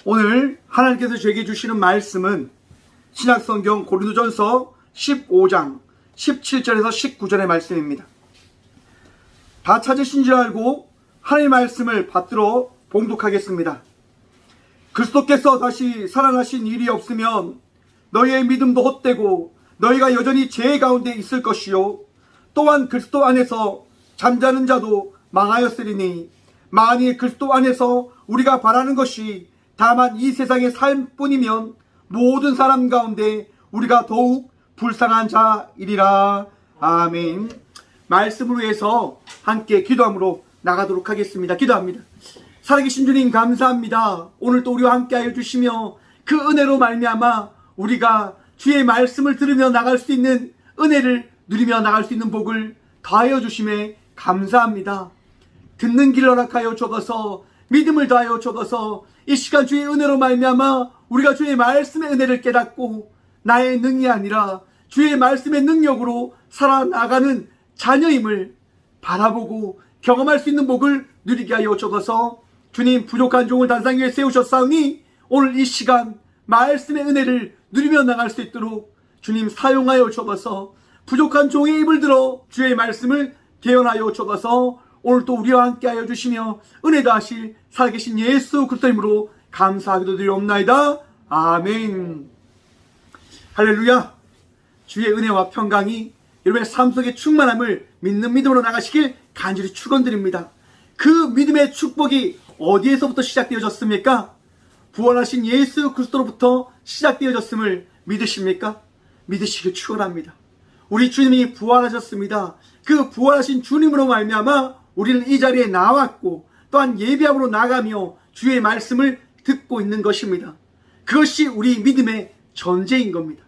오늘 하나님께서 저에게 주시는 말씀은 신약성경 고린도전서 15장 17절에서 19절의 말씀입니다. 다 찾으신 줄 알고 하나님의 말씀을 받들어 봉독하겠습니다. 그리스도께서 다시 살아나신 일이 없으면 너희의 믿음도 헛되고 너희가 여전히 죄 가운데 있을 것이요 또한 그리스도 안에서 잠자는 자도 망하였으리니 만일 그리스도 안에서 우리가 바라는 것이 다만 이 세상의 삶뿐이면 모든 사람 가운데 우리가 더욱 불쌍한 자이리라. 아멘. 말씀을 위해서 함께 기도함으로 나가도록 하겠습니다. 기도합니다. 살아계신 주님 감사합니다. 오늘 또 우리와 함께하여 주시며 그 은혜로 말미암아 우리가 주의 말씀을 들으며 나갈 수 있는 은혜를 누리며 나갈 수 있는 복을 더하여 주심에 감사합니다. 듣는 길을 허락하여 주옵소서. 믿음을 더하여 주옵소서. 이 시간 주의 은혜로 말미암아 우리가 주의 말씀의 은혜를 깨닫고 나의 능이 아니라 주의 말씀의 능력으로 살아나가는 자녀임을 바라보고 경험할 수 있는 복을 누리게 하여 주옵소서. 주님, 부족한 종을 단상 위에 세우셨사오니 오늘 이 시간 말씀의 은혜를 누리며 나갈 수 있도록 주님 사용하여 주옵소서. 부족한 종의 입을 들어 주의 말씀을 개연하여 주옵소서. 오늘 또 우리와 함께하여 주시며 은혜 다하실 살아계신 예수 그리스도 이름으로 감사하기도 드리옵나이다. 아멘. 할렐루야. 주의 은혜와 평강이 여러분의 삶 속의 충만함을 믿는 믿음으로 나가시길 간절히 축원드립니다. 그 믿음의 축복이 어디에서부터 시작되어졌습니까? 부활하신 예수 그리스도로부터 시작되어졌음을 믿으십니까? 믿으시길 축원합니다. 우리 주님이 부활하셨습니다. 그 부활하신 주님으로 말미암아 우리는 이 자리에 나왔고 또한 예배함으로 나가며 주의 말씀을 듣고 있는 것입니다. 그것이 우리 믿음의 전제인 겁니다.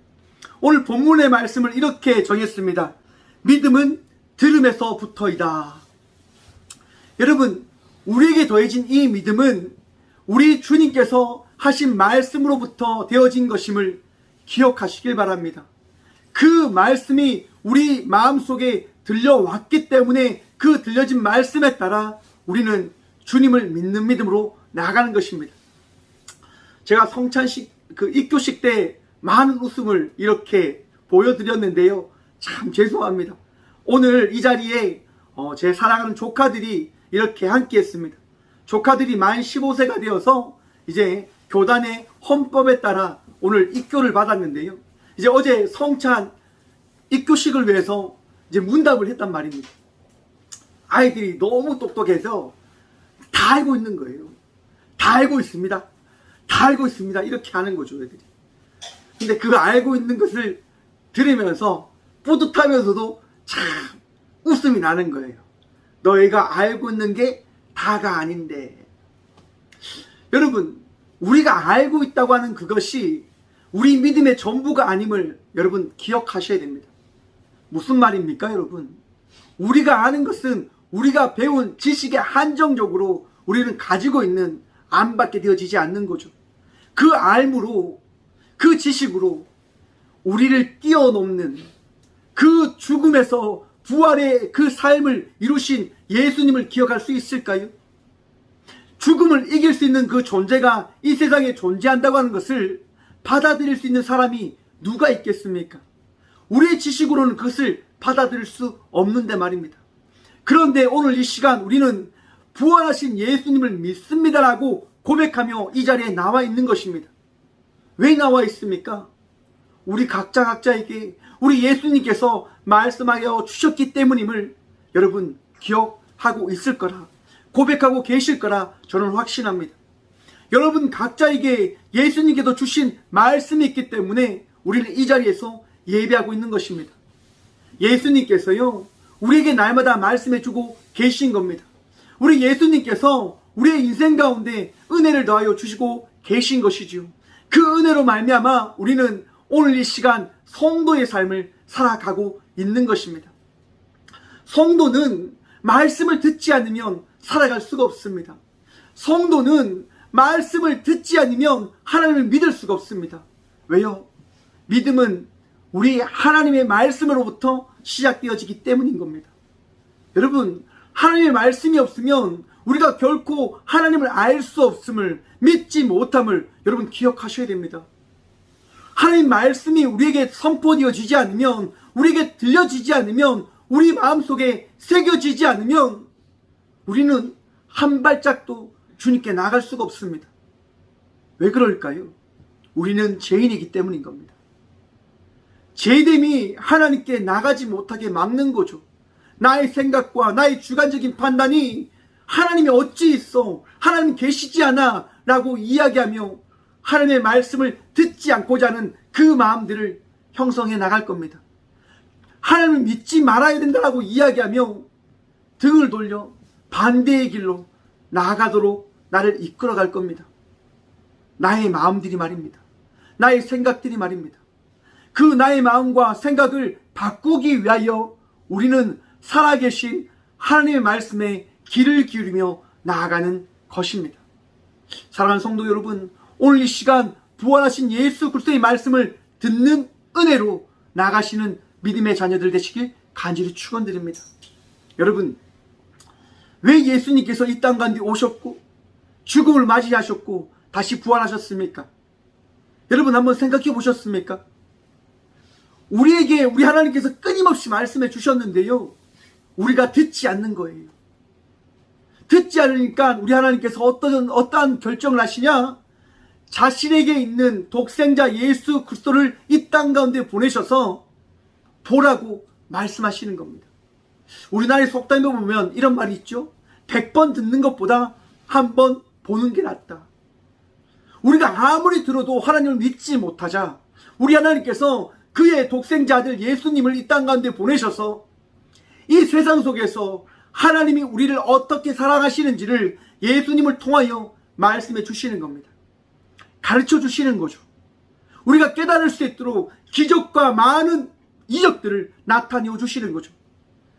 오늘 본문의 말씀을 이렇게 정했습니다. 믿음은 들음에서부터이다. 여러분, 우리에게 더해진 이 믿음은 우리 주님께서 하신 말씀으로부터 되어진 것임을 기억하시길 바랍니다. 그 말씀이 우리 마음속에 들려왔기 때문에 그 들려진 말씀에 따라 우리는 주님을 믿는 믿음으로 나가는 것입니다. 제가 성찬식 입교식 때 많은 웃음을 이렇게 보여드렸는데요. 참 죄송합니다. 오늘 이 자리에 제 사랑하는 조카들이 이렇게 함께 했습니다. 조카들이 만 15세가 되어서 이제 교단의 헌법에 따라 오늘 입교를 받았는데요. 이제 어제 성찬 입교식을 위해서 이제 문답을 했단 말입니다. 아이들이 너무 똑똑해서 다 알고 있는 거예요. 다 알고 있습니다. 다 알고 있습니다. 이렇게 하는 거죠, 애들이. 근데 그 알고 있는 것을 들으면서 뿌듯하면서도 참 웃음이 나는 거예요. 너희가 알고 있는 게 다가 아닌데. 여러분, 우리가 알고 있다고 하는 그것이 우리 믿음의 전부가 아님을 여러분 기억하셔야 됩니다. 무슨 말입니까, 여러분? 우리가 아는 것은 우리가 배운 지식에 한정적으로 우리는 가지고 있는 안밖에 되어지지 않는 거죠. 그 알므로, 그 지식으로 우리를 뛰어넘는 그 죽음에서 부활의 그 삶을 이루신 예수님을 기억할 수 있을까요? 죽음을 이길 수 있는 그 존재가 이 세상에 존재한다고 하는 것을 받아들일 수 있는 사람이 누가 있겠습니까? 우리의 지식으로는 그것을 받아들일 수 없는데 말입니다. 그런데 오늘 이 시간 우리는 부활하신 예수님을 믿습니다라고 고백하며 이 자리에 나와 있는 것입니다. 왜 나와 있습니까? 우리 각자에게 우리 예수님께서 말씀하여 주셨기 때문임을 여러분 기억하고 있을 거라, 고백하고 계실 거라 저는 확신합니다. 여러분 각자에게 예수님께서 주신 말씀이 있기 때문에 우리는 이 자리에서 예배하고 있는 것입니다. 예수님께서요, 우리에게 날마다 말씀해주고 계신 겁니다. 우리 예수님께서 우리의 인생 가운데 은혜를 더하여 주시고 계신 것이지요. 그 은혜로 말미암아 우리는 오늘 이 시간 성도의 삶을 살아가고 있는 것입니다. 성도는 말씀을 듣지 않으면 살아갈 수가 없습니다. 성도는 말씀을 듣지 않으면 하나님을 믿을 수가 없습니다. 왜요? 믿음은 우리 하나님의 말씀으로부터 시작되어지기 때문인 겁니다. 여러분, 하나님의 말씀이 없으면 우리가 결코 하나님을 알 수 없음을, 믿지 못함을 여러분 기억하셔야 됩니다. 하나님 말씀이 우리에게 선포되어지지 않으면, 우리에게 들려지지 않으면, 우리 마음속에 새겨지지 않으면 우리는 한 발짝도 주님께 나갈 수가 없습니다. 왜 그럴까요? 우리는 죄인이기 때문인 겁니다. 죄됨이 하나님께 나가지 못하게 막는 거죠. 나의 생각과 나의 주관적인 판단이 하나님이 어찌 있어, 하나님 계시지 않아 라고 이야기하며 하나님의 말씀을 듣지 않고자 하는 그 마음들을 형성해 나갈 겁니다. 하나님을 믿지 말아야 된다라고 이야기하며 등을 돌려 반대의 길로 나아가도록 나를 이끌어갈 겁니다. 나의 마음들이 말입니다. 나의 생각들이 말입니다. 그 나의 마음과 생각을 바꾸기 위하여 우리는 살아계신 하나님의 말씀에 귀를 기울이며 나아가는 것입니다. 사랑하는 성도 여러분, 오늘 이 시간 부활하신 예수 그리스도의 말씀을 듣는 은혜로 나가시는 믿음의 자녀들 되시길 간절히 축원드립니다. 여러분, 왜 예수님께서 이 땅 가운데 오셨고 죽음을 맞이하셨고 다시 부활하셨습니까? 여러분 한번 생각해 보셨습니까? 우리에게 우리 하나님께서 끊임없이 말씀해 주셨는데요, 우리가 듣지 않는 거예요. 듣지 않으니까 우리 하나님께서 어떠한 결정을 하시냐? 자신에게 있는 독생자 예수 그리스도를 이 땅 가운데 보내셔서 보라고 말씀하시는 겁니다. 우리나라의 속담에 보면 이런 말이 있죠. 100번 듣는 것보다 한 번 보는 게 낫다. 우리가 아무리 들어도 하나님을 믿지 못하자 우리 하나님께서 그의 독생자 아들 예수님을 이 땅 가운데 보내셔서 이 세상 속에서 하나님이 우리를 어떻게 사랑하시는지를 예수님을 통하여 말씀해 주시는 겁니다. 가르쳐 주시는 거죠. 우리가 깨달을 수 있도록 기적과 많은 이적들을 나타내어 주시는 거죠.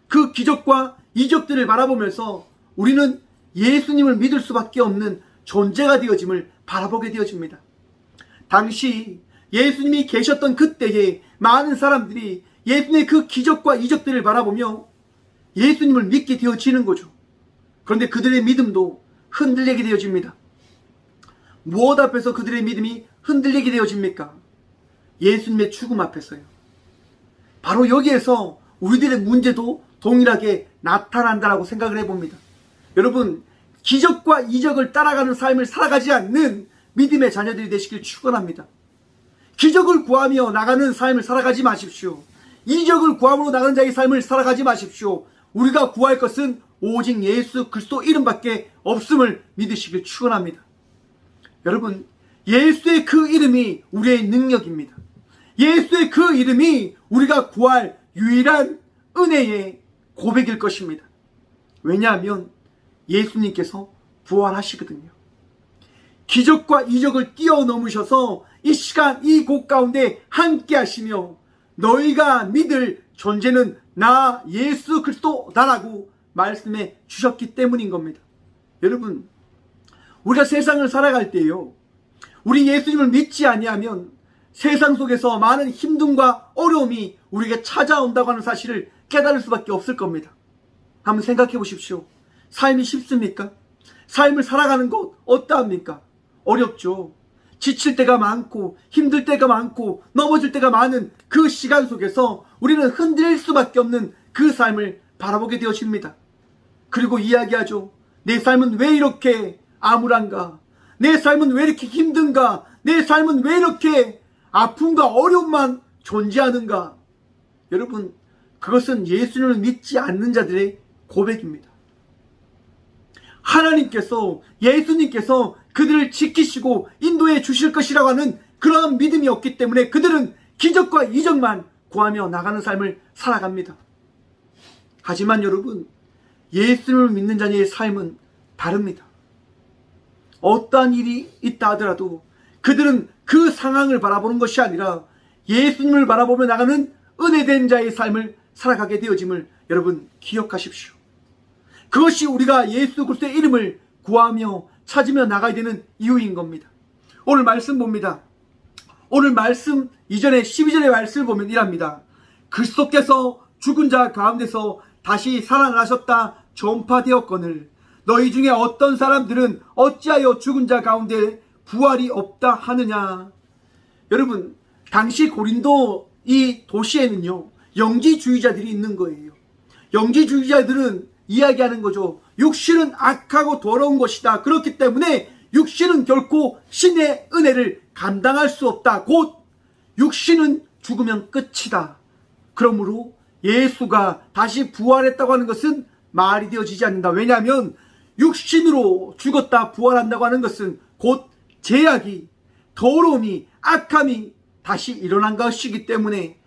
그 기적과 이적들을 바라보면서 우리는 예수님을 믿을 수밖에 없는 존재가 되어짐을 바라보게 되어집니다. 당시 예수님이 계셨던 그때에 많은 사람들이 예수님의 그 기적과 이적들을 바라보며 예수님을 믿게 되어지는 거죠. 그런데 그들의 믿음도 흔들리게 되어집니다. 무엇 앞에서 그들의 믿음이 흔들리게 되어집니까? 예수님의 죽음 앞에서요. 바로 여기에서 우리들의 문제도 동일하게 나타난다라고 생각을 해봅니다. 여러분, 기적과 이적을 따라가는 삶을 살아가지 않는 믿음의 자녀들이 되시길 축원합니다. 기적을 구하며 나가는 삶을 살아가지 마십시오. 이적을 구함으로 나가는 자의 삶을 살아가지 마십시오. 우리가 구할 것은 오직 예수 그리스도 이름밖에 없음을 믿으시길 축원합니다. 여러분, 예수의 그 이름이 우리의 능력입니다. 예수의 그 이름이 우리가 구할 유일한 은혜의 고백일 것입니다. 왜냐하면 예수님께서 부활하시거든요. 기적과 이적을 뛰어넘으셔서 이 시간 이곳 가운데 함께 하시며 너희가 믿을 존재는 나 예수 그리스도다라고 말씀해 주셨기 때문인 겁니다. 여러분, 우리가 세상을 살아갈 때요, 우리 예수님을 믿지 아니하면 세상 속에서 많은 힘듦과 어려움이 우리에게 찾아온다고 하는 사실을 깨달을 수밖에 없을 겁니다. 한번 생각해 보십시오. 삶이 쉽습니까? 삶을 살아가는 것 어떠합니까? 어렵죠. 지칠 때가 많고 힘들 때가 많고 넘어질 때가 많은 그 시간 속에서 우리는 흔들릴 수밖에 없는 그 삶을 바라보게 되어집니다. 그리고 이야기하죠. 내 삶은 왜 이렇게 암울한가? 내 삶은 왜 이렇게 힘든가? 내 삶은 왜 이렇게 아픔과 어려움만 존재하는가? 여러분, 그것은 예수님을 믿지 않는 자들의 고백입니다. 하나님께서, 예수님께서 그들을 지키시고 인도해 주실 것이라고 하는 그러한 믿음이 없기 때문에 그들은 기적과 이적만 구하며 나가는 삶을 살아갑니다. 하지만 여러분, 예수님을 믿는 자의 삶은 다릅니다. 어떠한 일이 있다 하더라도 그들은 그 상황을 바라보는 것이 아니라 예수님을 바라보며 나가는 은혜된 자의 삶을 살아가게 되어짐을 여러분 기억하십시오. 그것이 우리가 예수 그리스도의 이름을 구하며 찾으며 나가야 되는 이유인 겁니다. 오늘 말씀 봅니다. 오늘 말씀 이전에 12절의 말씀을 보면 이랍니다. 그리스도께서 죽은 자 가운데서 다시 살아나셨다 전파되었거늘 너희 중에 어떤 사람들은 어찌하여 죽은 자 가운데 부활이 없다 하느냐. 여러분, 당시 고린도 이 도시에는요, 영지주의자들이 있는 거예요. 영지주의자들은 이야기하는 거죠. 육신은 악하고 더러운 것이다. 그렇기 때문에 육신은 결코 신의 은혜를 감당할 수 없다. 곧 육신은 죽으면 끝이다. 그러므로 예수가 다시 부활했다고 하는 것은 말이 되어지지 않는다. 왜냐하면 육신으로 죽었다 부활한다고 하는 것은 곧 죄악이, 더러움이, 악함이 다시 일어난 것이기 때문에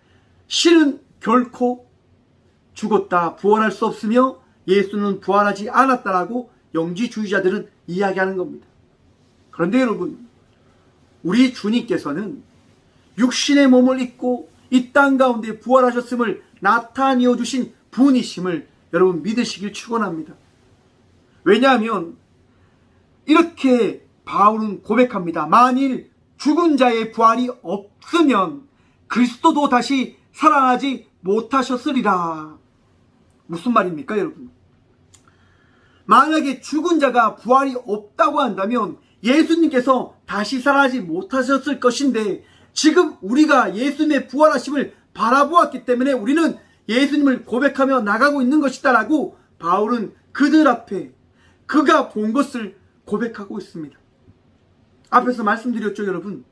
신은 결코 죽었다 부활할 수 없으며 예수는 부활하지 않았다라고 영지주의자들은 이야기하는 겁니다. 그런데 여러분, 우리 주님께서는 육신의 몸을 입고 이 땅 가운데 부활하셨음을 나타내어 주신 분이심을 여러분 믿으시길 축원합니다. 왜냐하면 이렇게 바울은 고백합니다. 만일 죽은 자의 부활이 없으면 그리스도도 다시 살아나지 못하셨으리라. 무슨 말입니까, 여러분? 만약에 죽은 자가 부활이 없다고 한다면 예수님께서 다시 살아나지 못하셨을 것인데, 지금 우리가 예수님의 부활하심을 바라보았기 때문에 우리는 예수님을 고백하며 나가고 있는 것이다라고 바울은 그들 앞에 그가 본 것을 고백하고 있습니다. 앞에서 말씀드렸죠, 여러분.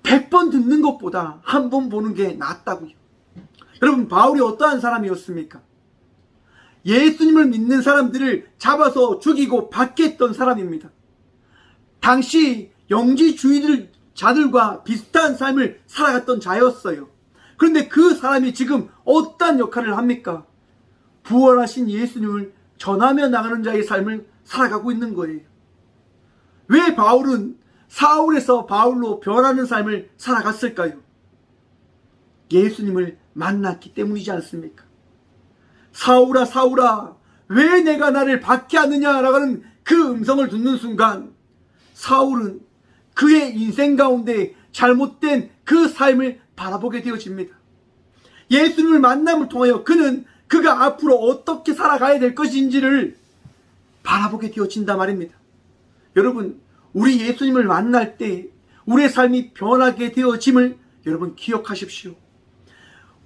100번 듣는 것보다 한 번 보는 게 낫다고요. 여러분, 바울이 어떠한 사람이었습니까? 예수님을 믿는 사람들을 잡아서 죽이고 박해했던 사람입니다. 당시 영지주의자들과 비슷한 삶을 살아갔던 자였어요. 그런데 그 사람이 지금 어떤 역할을 합니까? 부활하신 예수님을 전하며 나가는 자의 삶을 살아가고 있는 거예요. 왜 바울은 사울에서 바울로 변하는 삶을 살아갔을까요? 예수님을 만났기 때문이지 않습니까? 사울아, 사울아, 왜 내가 나를 박해하느냐라고 하는 그 음성을 듣는 순간 사울은 그의 인생 가운데 잘못된 그 삶을 바라보게 되어집니다. 예수님을 만남을 통하여 그가 앞으로 어떻게 살아가야 될 것인지를 바라보게 되어진단 말입니다. 여러분, 우리 예수님을 만날 때 우리의 삶이 변하게 되어짐을 여러분 기억하십시오.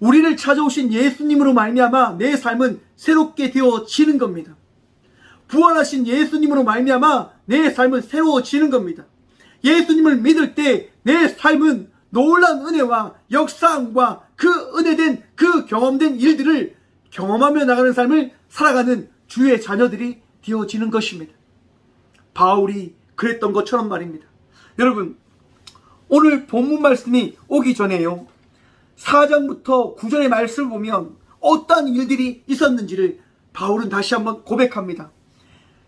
우리를 찾아오신 예수님으로 말미암아 내 삶은 새롭게 되어지는 겁니다. 부활하신 예수님으로 말미암아 내 삶은 새로워지는 겁니다. 예수님을 믿을 때 내 삶은 놀라운 은혜와 역사함과 그 은혜된 그 경험된 일들을 경험하며 나가는 삶을 살아가는 주의 자녀들이 되어지는 것입니다. 바울이 그랬던 것처럼 말입니다. 여러분, 오늘 본문 말씀이 오기 전에요, 4장부터 9절의 말씀을 보면 어떤 일들이 있었는지를 바울은 다시 한번 고백합니다.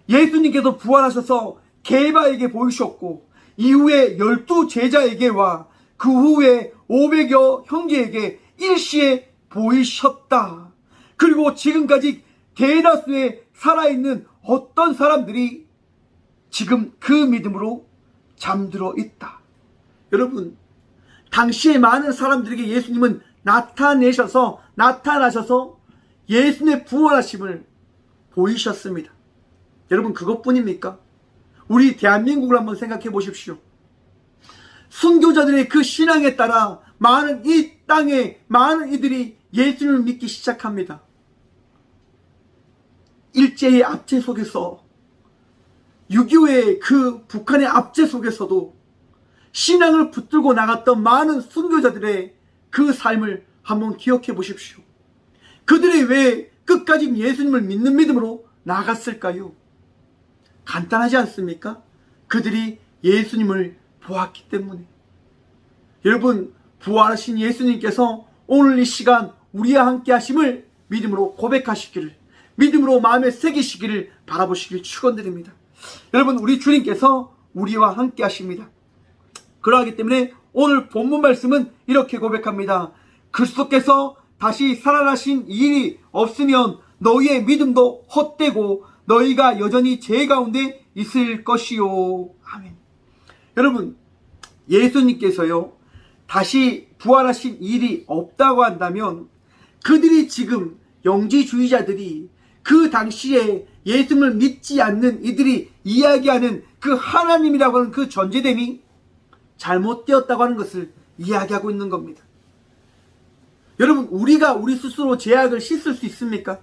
예수님께서 부활하셔서 게바에게 보이셨고 이후에 12 제자에게와 그 후에 500여 형제에게 일시에 보이셨다. 그리고 지금까지 대다수의 살아있는 어떤 사람들이 지금 그 믿음으로 잠들어 있다. 여러분, 당시에 많은 사람들에게 예수님은 나타나셔서 예수님의 부활하심을 보이셨습니다. 여러분, 그것뿐입니까? 우리 대한민국을 한번 생각해 보십시오. 순교자들의 그 신앙에 따라 이 땅에 많은 이들이 예수님을 믿기 시작합니다. 일제의 압제 속에서, 6.25의 그 북한의 압제 속에서도 신앙을 붙들고 나갔던 많은 순교자들의 그 삶을 한번 기억해 보십시오. 그들이 왜 끝까지 예수님을 믿는 믿음으로 나갔을까요? 간단하지 않습니까? 그들이 예수님을 보았기 때문에. 여러분, 부활하신 예수님께서 오늘 이 시간 우리와 함께 하심을 믿음으로 고백하시기를, 믿음으로 마음에 새기시기를 바라보시길 축원드립니다. 여러분, 우리 주님께서 우리와 함께 하십니다. 그러하기 때문에 오늘 본문 말씀은 이렇게 고백합니다. 그리스도께서 다시 살아나신 일이 없으면 너희의 믿음도 헛되고 너희가 여전히 죄 가운데 있을 것이요. 아멘. 여러분, 예수님께서요, 다시 부활하신 일이 없다고 한다면 그들이 지금 영지주의자들이 그 당시에 예수님을 믿지 않는 이들이 이야기하는 그 하나님이라고 하는 그 존재됨이 잘못되었다고 하는 것을 이야기하고 있는 겁니다. 여러분, 우리가 우리 스스로 죄악을 씻을 수 있습니까?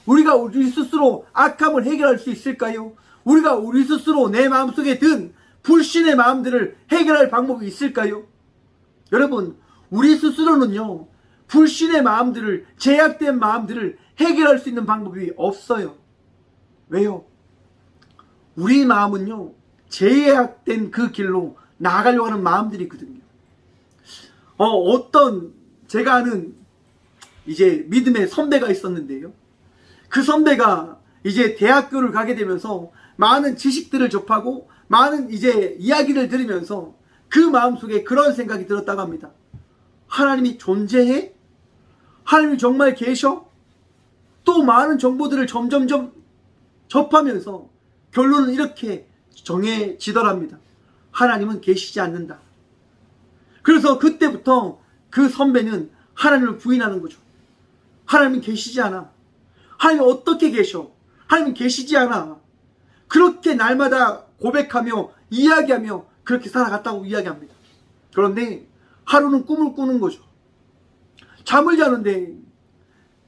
우리가 우리 스스로 악함을 해결할 수 있을까요? 우리가 우리 스스로 내 마음속에 든 불신의 마음들을 해결할 방법이 있을까요? 여러분, 우리 스스로는요, 불신의 마음들을, 죄악된 마음들을 해결할 수 있는 방법이 없어요. 왜요? 우리 마음은요, 죄악된 그 길로 나아가려고 하는 마음들이 있거든요. 제가 아는 이제 믿음의 선배가 있었는데요. 그 선배가 이제 대학교를 가게 되면서 많은 지식들을 접하고 많은 이제 이야기를 들으면서 그 마음속에 그런 생각이 들었다고 합니다. 하나님이 존재해? 하나님이 정말 계셔? 또 많은 정보들을 점점점 접하면서 결론은 이렇게 정해지더랍니다. 하나님은 계시지 않는다. 그래서 그때부터 그 선배는 하나님을 부인하는 거죠. 하나님은 계시지 않아. 하나님이 어떻게 계셔? 하나님은 계시지 않아. 그렇게 날마다 고백하며 이야기하며 그렇게 살아갔다고 이야기합니다. 그런데 하루는 꿈을 꾸는 거죠. 잠을 자는데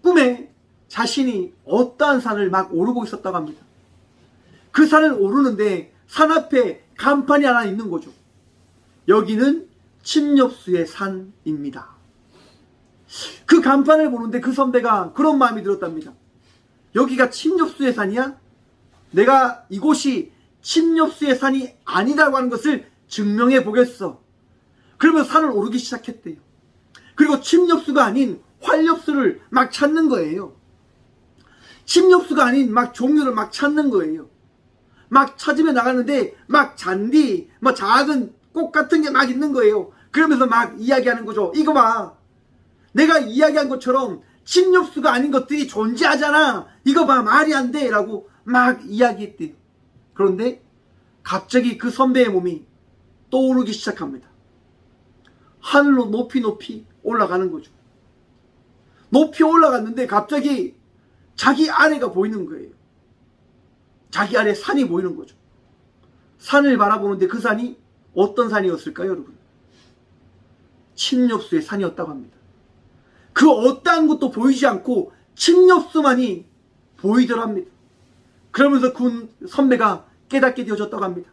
꿈에 자신이 어떠한 산을 막 오르고 있었다고 합니다. 그 산을 오르는데 산 앞에 간판이 하나 있는 거죠. 여기는 침엽수의 산입니다. 그 간판을 보는데 그 선배가 그런 마음이 들었답니다. 여기가 침엽수의 산이야? 내가 이곳이 침엽수의 산이 아니라고 하는 것을 증명해 보겠어. 그러면 산을 오르기 시작했대요. 그리고 침엽수가 아닌 활엽수를 막 찾는 거예요. 침엽수가 아닌 막 종류를 막 찾는 거예요. 막 찾으며 나가는데 막 잔디, 뭐 작은 꽃 같은 게 막 있는 거예요. 그러면서 막 이야기하는 거죠. 이거 봐. 내가 이야기한 것처럼 침엽수가 아닌 것들이 존재하잖아. 이거 봐. 말이 안 돼. 라고 막 이야기했대요. 그런데 갑자기 그 선배의 몸이 떠오르기 시작합니다. 하늘로 높이 높이 올라가는 거죠. 높이 올라갔는데 갑자기 자기 아래가 보이는 거예요. 자기 아래 산이 보이는 거죠. 산을 바라보는데 그 산이 어떤 산이었을까요, 여러분? 침엽수의 산이었다고 합니다. 그 어떠한 것도 보이지 않고 침엽수만이 보이더랍니다. 그러면서 그 선배가 깨닫게 되어졌다고 합니다.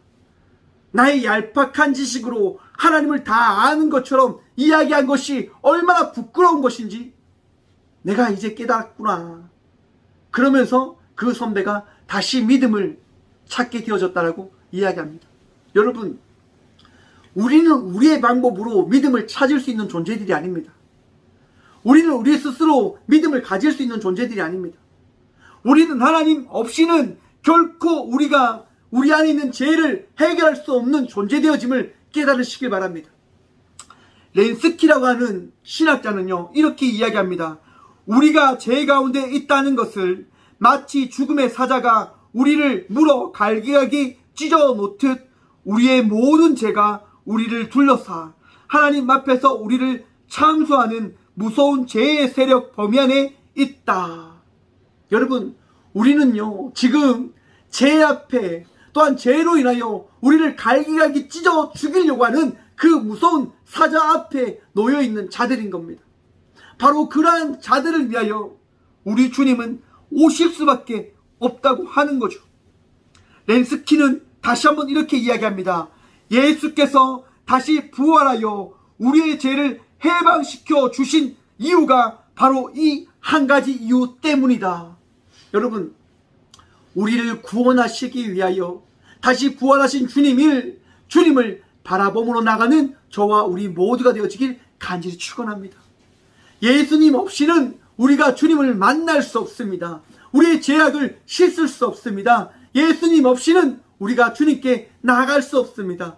나의 얄팍한 지식으로 하나님을 다 아는 것처럼 이야기한 것이 얼마나 부끄러운 것인지 내가 이제 깨닫구나. 그러면서 그 선배가 다시 믿음을 찾게 되어졌다라고 이야기합니다. 여러분, 우리는 우리의 방법으로 믿음을 찾을 수 있는 존재들이 아닙니다. 우리는 우리 스스로 믿음을 가질 수 있는 존재들이 아닙니다. 우리는 하나님 없이는 결코 우리가 우리 안에 있는 죄를 해결할 수 없는 존재되어짐을 깨달으시길 바랍니다. 렌스키라고 하는 신학자는요, 이렇게 이야기합니다. 우리가 죄 가운데 있다는 것을 마치 죽음의 사자가 우리를 물어 갈기갈기 찢어 놓듯 우리의 모든 죄가 우리를 둘러싸 하나님 앞에서 우리를 참수하는 무서운 죄의 세력 범위 안에 있다. 여러분, 우리는요, 지금 죄 앞에 또한 죄로 인하여 우리를 갈기갈기 찢어 죽이려고 하는 그 무서운 사자 앞에 놓여있는 자들인 겁니다. 바로 그러한 자들을 위하여 우리 주님은 오실 수밖에 없다고 하는 거죠. 렌스키는 다시 한번 이렇게 이야기합니다. 예수께서 다시 부활하여 우리의 죄를 해방시켜 주신 이유가 바로 이 한 가지 이유 때문이다. 여러분, 우리를 구원하시기 위하여 다시 부활하신 주님을 바라봄으로 나가는 저와 우리 모두가 되어지길 간절히 축원합니다. 예수님 없이는 우리가 주님을 만날 수 없습니다. 우리의 죄악을 씻을 수 없습니다. 예수님 없이는 우리가 주님께 나아갈 수 없습니다.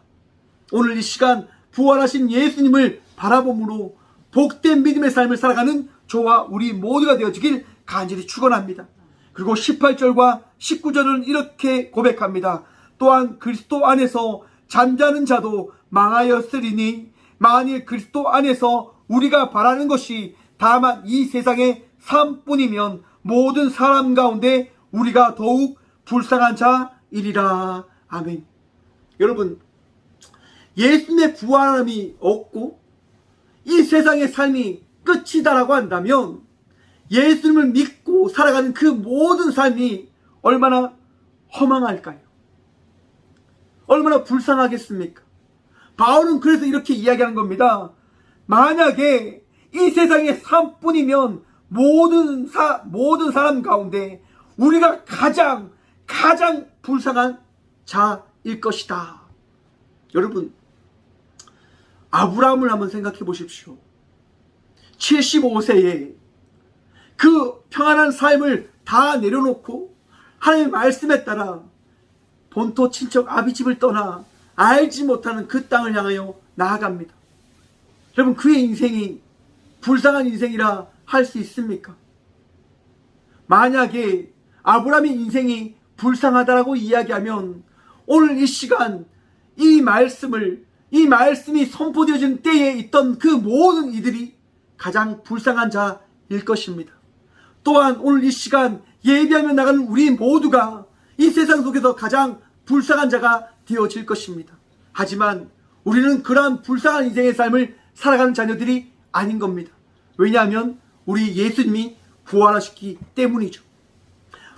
오늘 이 시간 부활하신 예수님을 바라봄으로 복된 믿음의 삶을 살아가는 저와 우리 모두가 되어지길 간절히 축원합니다. 그리고 18절과 19절은 이렇게 고백합니다. 또한 그리스도 안에서 잠자는 자도 망하였으리니 만일 그리스도 안에서 우리가 바라는 것이 다만 이 세상의 삶뿐이면 모든 사람 가운데 우리가 더욱 불쌍한 자이리라. 아멘. 여러분, 예수님의 부활함이 없고 이 세상의 삶이 끝이다라고 한다면 예수님을 믿고 살아가는 그 모든 삶이 얼마나 허망할까요? 얼마나 불쌍하겠습니까? 바울은 그래서 이렇게 이야기하는 겁니다. 만약에 이 세상의 삶뿐이면 모든 사람 가운데 우리가 가장 불쌍한 자일 것이다. 여러분, 아브라함을 한번 생각해 보십시오. 75세에 그 평안한 삶을 다 내려놓고 하나님의 말씀에 따라 본토 친척 아비집을 떠나 알지 못하는 그 땅을 향하여 나아갑니다. 여러분, 그의 인생이 불쌍한 인생이라 할 수 있습니까? 만약에 아브라함의 인생이 불쌍하다라고 이야기하면 오늘 이 시간 이 말씀이 선포되어진 때에 있던 그 모든 이들이 가장 불쌍한 자일 것입니다. 또한 오늘 이 시간 예배하며 나가는 우리 모두가 이 세상 속에서 가장 불쌍한 자가 되어질 것입니다. 하지만 우리는 그러한 불쌍한 인생의 삶을 살아가는 자녀들이 아닌 겁니다. 왜냐하면 우리 예수님이 부활하셨기 때문이죠.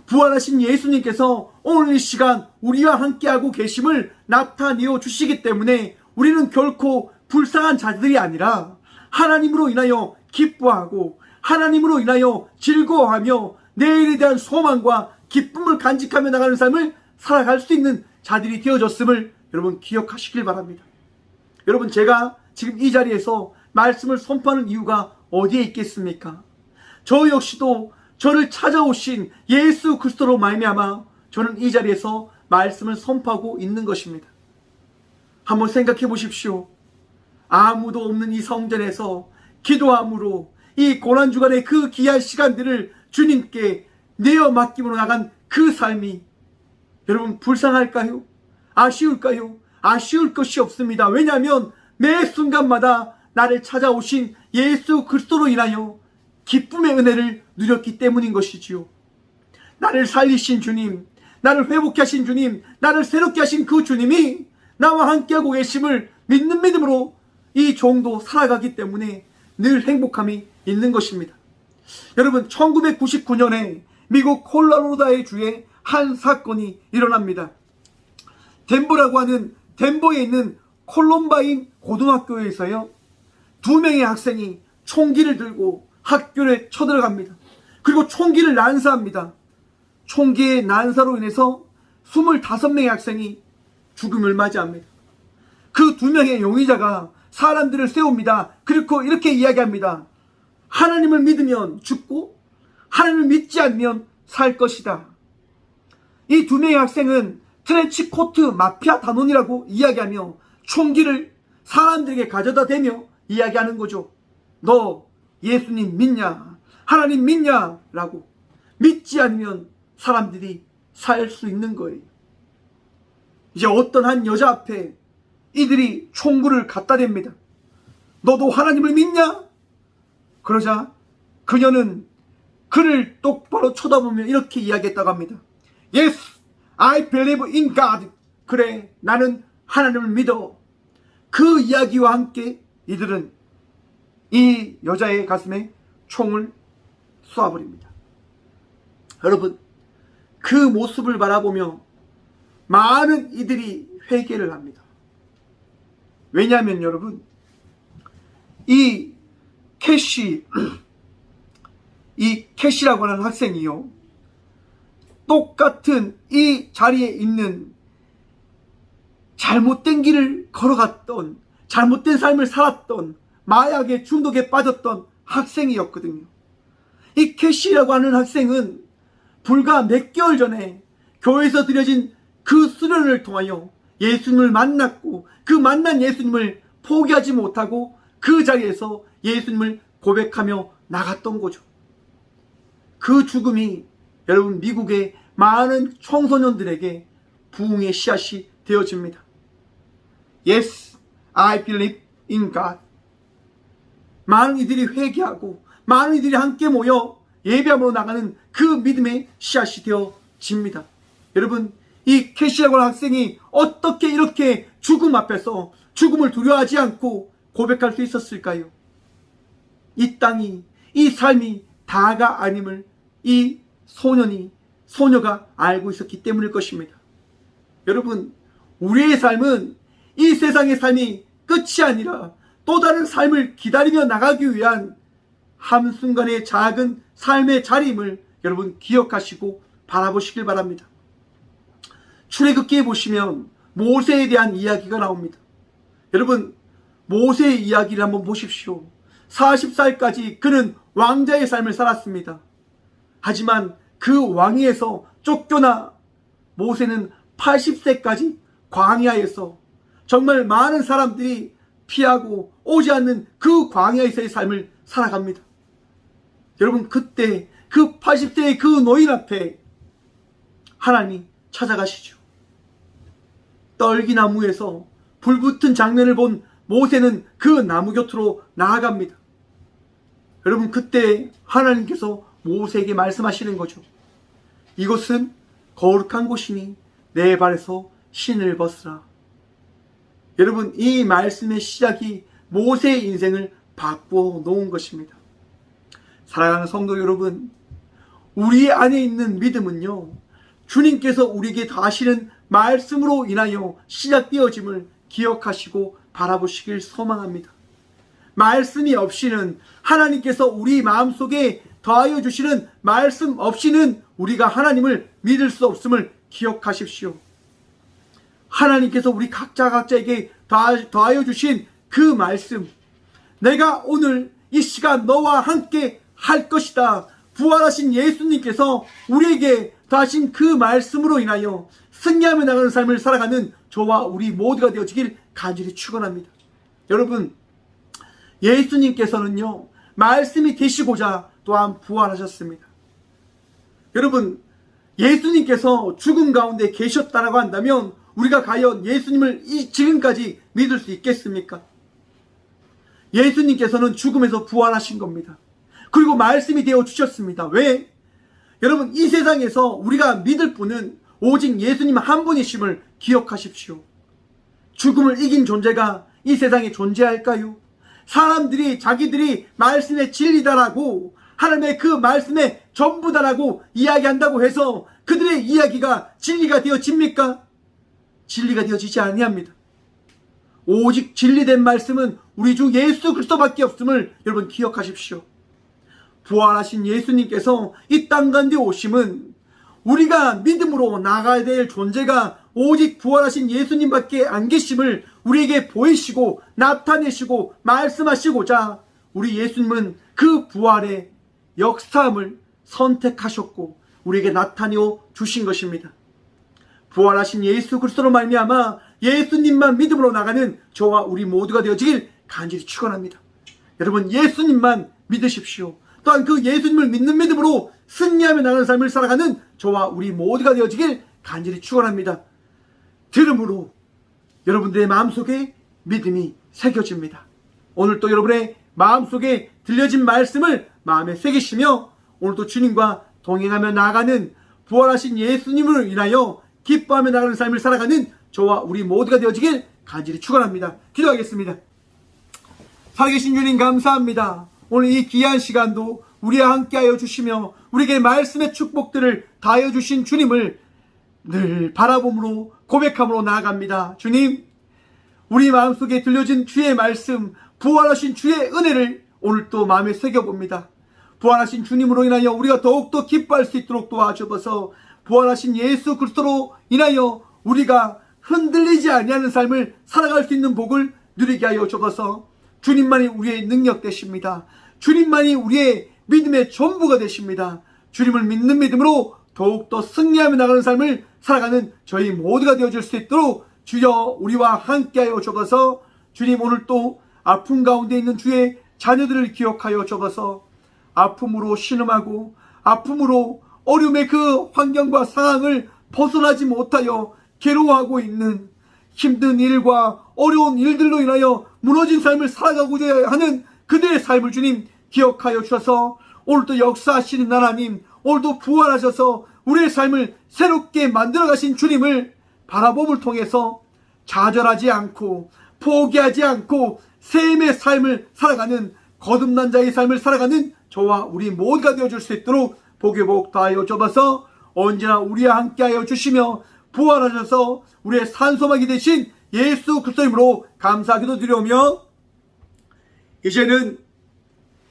부활하신 예수님께서 오늘 이 시간 우리와 함께하고 계심을 나타내어 주시기 때문에 우리는 결코 불쌍한 자들이 아니라 하나님으로 인하여 기뻐하고 하나님으로 인하여 즐거워하며 내일에 대한 소망과 기쁨을 간직하며 나가는 삶을 살아갈 수 있는 자들이 되어졌음을 여러분 기억하시길 바랍니다. 여러분, 제가 지금 이 자리에서 말씀을 선포하는 이유가 어디에 있겠습니까? 저 역시도 저를 찾아오신 예수 그리스도로 말미암아 저는 이 자리에서 말씀을 선포하고 있는 것입니다. 한번 생각해 보십시오. 아무도 없는 이 성전에서 기도함으로 이 고난주간의 그 귀한 시간들을 주님께 내어 맡김으로 나간 그 삶이 여러분 불쌍할까요? 아쉬울까요? 아쉬울 것이 없습니다. 왜냐하면 매 순간마다 나를 찾아오신 예수 그리스도로 인하여 기쁨의 은혜를 누렸기 때문인 것이지요. 나를 살리신 주님, 나를 회복케 하신 주님, 나를 새롭게 하신 그 주님이 나와 함께하고 계심을 믿는 믿음으로 이 종도 살아가기 때문에 늘 행복함이 있는 것입니다. 여러분, 1999년에 미국 콜로라도의 주에 한 사건이 일어납니다. 덴버라고 하는 덴버에 있는 콜럼바인 고등학교에서요, 2명의 학생이 총기를 들고 학교에 쳐들어갑니다. 그리고 총기를 난사합니다. 총기의 난사로 인해서 25명의 학생이 죽음을 맞이합니다. 그 2명의 용의자가 사람들을 세웁니다. 그리고 이렇게 이야기합니다. 하나님을 믿으면 죽고 하나님을 믿지 않으면 살 것이다. 이 2명의 학생은 트렌치 코트 마피아 단원이라고 이야기하며 총기를 사람들에게 가져다 대며 이야기하는 거죠. 너 예수님 믿냐? 하나님 믿냐? 라고. 믿지 않으면 사람들이 살 수 있는 거예요. 이제 어떤 한 여자 앞에 이들이 총구를 갖다 댑니다. 너도 하나님을 믿냐? 그러자 그녀는 그를 똑바로 쳐다보며 이렇게 이야기했다고 합니다. Yes, I believe in God. 그래, 나는 하나님을 믿어. 그 이야기와 함께 이들은 이 여자의 가슴에 총을 쏘아버립니다. 여러분, 그 모습을 바라보며 많은 이들이 회개를 합니다. 왜냐하면 여러분, 이 캐시라고 하는 학생이요, 똑같은 이 자리에 있는 잘못된 길을 걸어갔던, 잘못된 삶을 살았던, 마약에 중독에 빠졌던 학생이었거든요. 이 캐시라고 하는 학생은 불과 몇 개월 전에 교회에서 드려진 그 수련을 통하여 예수님을 만났고, 그 만난 예수님을 포기하지 못하고 그 자리에서 예수님을 고백하며 나갔던 거죠. 그 죽음이 여러분 미국의 많은 청소년들에게 부흥의 씨앗이 되어집니다. Yes, I believe in God. 많은 이들이 회개하고 많은 이들이 함께 모여 예배함으로 나가는 그 믿음의 씨앗이 되어집니다. 여러분, 이 캐시라고 하는 학생이 어떻게 이렇게 죽음 앞에서 죽음을 두려워하지 않고 고백할 수 있었을까요? 이 땅이, 이 삶이 다가 아님을 이 소녀가 알고 있었기 때문일 것입니다. 여러분, 우리의 삶은 이 세상의 삶이 끝이 아니라 또 다른 삶을 기다리며 나가기 위한 한순간의 작은 삶의 자리임을 여러분 기억하시고 바라보시길 바랍니다. 출애굽기에 보시면 모세에 대한 이야기가 나옵니다. 여러분, 모세의 이야기를 한번 보십시오. 40살까지 그는 왕자의 삶을 살았습니다. 하지만 그 왕위에서 쫓겨나 모세는 80세까지 광야에서 정말 많은 사람들이 피하고 오지 않는 그 광야에서의 삶을 살아갑니다. 여러분, 그때 그 80세의 그 노인 앞에 하나님이 찾아가시죠. 떨기나무에서 불붙은 장면을 본 모세는 그 나무 곁으로 나아갑니다. 여러분, 그때 하나님께서 모세에게 말씀하시는 거죠. 이곳은 거룩한 곳이니 내 발에서 신을 벗으라. 여러분, 이 말씀의 시작이 모세의 인생을 바꾸어 놓은 것입니다. 사랑하는 성도 여러분, 우리 안에 있는 믿음은요, 주님께서 우리에게 하시는 말씀으로 인하여 시작되어짐을 기억하시고 바라보시길 소망합니다. 말씀이 없이는, 하나님께서 우리 마음속에 더하여 주시는 말씀 없이는 우리가 하나님을 믿을 수 없음을 기억하십시오. 하나님께서 우리 각자에게 더하여 주신 그 말씀, 내가 오늘 이 시간 너와 함께 할 것이다, 부활하신 예수님께서 우리에게 더하신 그 말씀으로 인하여 승리하며 나가는 삶을 살아가는 저와 우리 모두가 되어지길 간절히 축원합니다. 여러분, 예수님께서는요, 말씀이 되시고자 또한 부활하셨습니다. 여러분, 예수님께서 죽음 가운데 계셨다라고 한다면 우리가 과연 예수님을 지금까지 믿을 수 있겠습니까? 예수님께서는 죽음에서 부활하신 겁니다. 그리고 말씀이 되어 주셨습니다. 왜? 여러분, 이 세상에서 우리가 믿을 분은 오직 예수님 한 분이심을 기억하십시오. 죽음을 이긴 존재가 이 세상에 존재할까요? 사람들이 자기들이 말씀의 진리다라고, 하나님의 그 말씀의 전부다라고 이야기한다고 해서 그들의 이야기가 진리가 되어집니까? 진리가 되어지지 아니합니다. 오직 진리된 말씀은 우리 주 예수 그리스도밖에 없음을 여러분 기억하십시오. 부활하신 예수님께서 이 땅 가운데 오심은 우리가 믿음으로 나가야 될 존재가 오직 부활하신 예수님밖에 안 계심을 우리에게 보이시고 나타내시고 말씀하시고자 우리 예수님은 그 부활의 역사함을 선택하셨고 우리에게 나타내어 주신 것입니다. 부활하신 예수 그리스도로 말미암아 예수님만 믿음으로 나가는 저와 우리 모두가 되어지길 간절히 축원합니다. 여러분, 예수님만 믿으십시오. 또한 그 예수님을 믿는 믿음으로 승리하며 나가는 삶을 살아가는 저와 우리 모두가 되어지길 간절히 축원합니다. 들음으로 여러분들의 마음속에 믿음이 새겨집니다. 오늘 또 여러분의 마음속에 들려진 말씀을 마음에 새기시며 오늘도 주님과 동행하며 나아가는 부활하신 예수님을 인하여 기뻐하며 나가는 삶을 살아가는 저와 우리 모두가 되어지길 간절히 축원합니다. 기도하겠습니다. 살아계신 주님 감사합니다. 오늘 이 귀한 시간도 우리와 함께하여 주시며 우리에게 말씀의 축복들을 다하여 주신 주님을 늘 바라봄으로 고백함으로 나아갑니다. 주님, 우리 마음속에 들려진 주의 말씀, 부활하신 주의 은혜를 오늘 또 마음에 새겨봅니다. 부활하신 주님으로 인하여 우리가 더욱더 기뻐할 수 있도록 도와주셔서 부활하신 예수 그리스도로 인하여 우리가 흔들리지 아니하는 삶을 살아갈 수 있는 복을 누리게 하여 주셔서 주님만이 우리의 능력 되십니다. 주님만이 우리의 믿음의 전부가 되십니다. 주님을 믿는 믿음으로 더욱더 승리하며 나가는 삶을 살아가는 저희 모두가 되어줄 수 있도록 주여 우리와 함께하여 주셔서 주님, 오늘 또 아픔 가운데 있는 주의 자녀들을 기억하여 주셔서 아픔으로 신음하고 아픔으로 어려움의 그 환경과 상황을 벗어나지 못하여 괴로워하고 있는 힘든 일과 어려운 일들로 인하여 무너진 삶을 살아가고자 하는 그들의 삶을 주님 기억하여 주셔서 오늘도 역사하시는 하나님, 오늘도 부활하셔서 우리의 삶을 새롭게 만들어 가신 주님을 바라봄을 통해서 좌절하지 않고 포기하지 않고 셈의 삶을 살아가는, 거듭난 자의 삶을 살아가는 저와 우리 모두가 되어줄 수 있도록 복의 복 다하여 주옵소서. 언제나 우리와 함께하여 주시며 부활하셔서 우리의 산소막이 되신 예수 그리스도 이름으로 감사하기도 드려오며, 이제는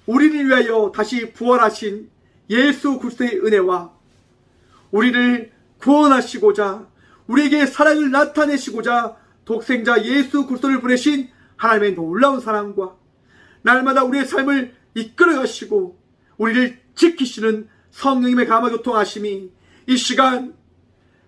우리를 위하여 다시 부활하신 예수 그리스도의 은혜와 우리를 구원하시고자 우리에게 사랑을 나타내시고자 독생자 예수 그리스도를 보내신 하나님의 놀라운 사랑과 날마다 우리의 삶을 이끌어 가시고 우리를 지키시는 성령님의 감화 교통하심이 이 시간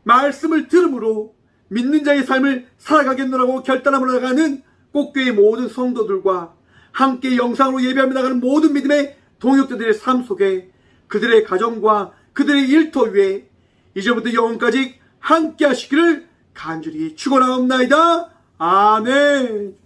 말씀을 들음으로 믿는 자의 삶을 살아가겠노라고 결단함으로 나가는 꽃교회 모든 성도들과 함께 영상으로 예배하며 나가는 모든 믿음의 동역자들의 삶 속에 그들의 가정과 그들의 일터 위에 이제부터 영원까지 함께 하시기를 간절히 축원하옵나이다. 아멘.